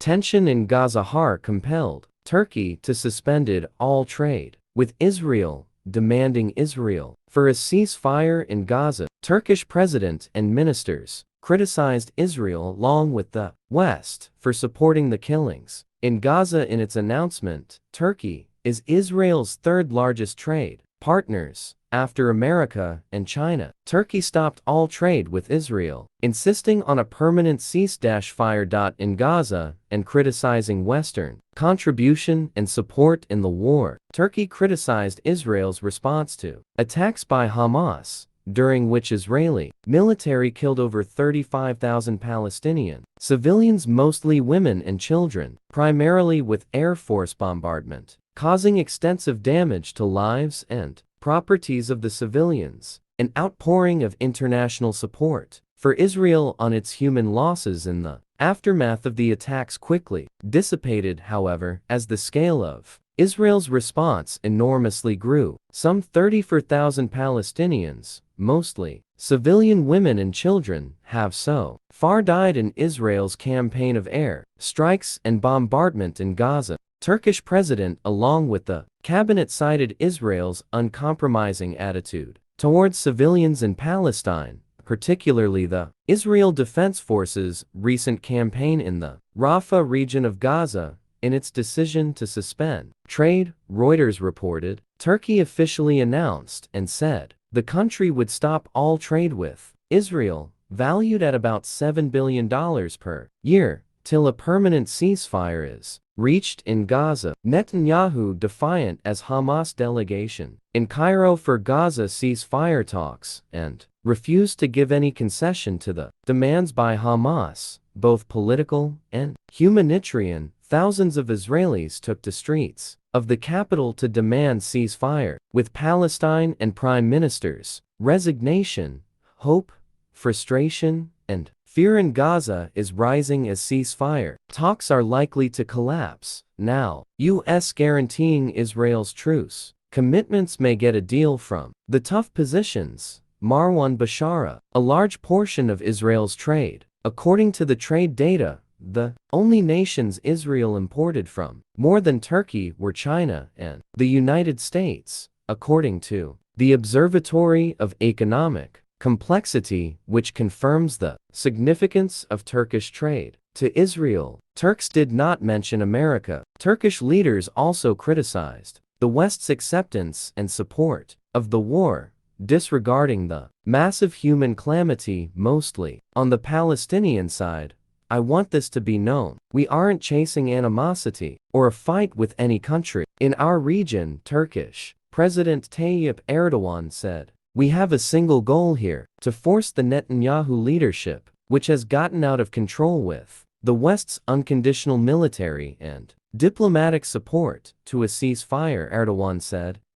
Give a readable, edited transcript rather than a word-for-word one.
Tension in Gaza compelled Turkey to suspended all trade with Israel, demanding Israel for a ceasefire in Gaza. Turkish president and ministers criticized Israel along with the West for supporting the killings in Gaza. In its announcement, Turkey is Israel's third largest trade partners after America and China. Turkey stopped all trade with Israel, insisting on a permanent ceasefire in Gaza and criticizing Western contribution and support in the war. Turkey criticized Israel's response to attacks by Hamas, during which Israeli military killed over 35,000 Palestinian civilians, mostly women and children, primarily with Air Force bombardment, causing extensive damage to lives and properties of the civilians. An outpouring of international support for Israel on its human losses in the aftermath of the attacks quickly dissipated, however, as the scale of Israel's response enormously grew. Some 34,000 Palestinians, mostly civilian women and children, have so far died in Israel's campaign of air strikes and bombardment in Gaza. Turkish president, along with the cabinet, cited Israel's uncompromising attitude towards civilians in Palestine, particularly the Israel Defense Forces' recent campaign in the Rafah region of Gaza. In its decision to suspend trade, Reuters reported, Turkey officially announced and said the country would stop all trade with Israel, valued at about $7 billion per year, till a permanent ceasefire is reached in Gaza. Netanyahu defiant as Hamas delegation in Cairo for Gaza ceasefire talks and refused to give any concession to the demands by Hamas, both political and humanitarian. Thousands of Israelis took to streets of the capital to demand ceasefire, with Palestine and prime ministers' resignation, hope, frustration, and fear in Gaza is rising as ceasefire talks are likely to collapse. Now, U.S. guaranteeing Israel's truce commitments may get a deal from the tough positions. Marwan Bashara, a large portion of Israel's trade, according to the trade data, the only nations Israel imported from more than Turkey were China and the United States, according to the Observatory of Economic Complexity, which confirms the significance of Turkish trade to Israel. Turks did not mention America. Turkish leaders also criticized the West's acceptance and support of the war, disregarding the massive human calamity mostly on the Palestinian side. I want this to be known. We aren't chasing animosity or a fight with any country in our region, Turkish President Tayyip Erdogan said. We have a single goal here, to force the Netanyahu leadership, which has gotten out of control with the West's unconditional military and diplomatic support, to a ceasefire, Erdogan said.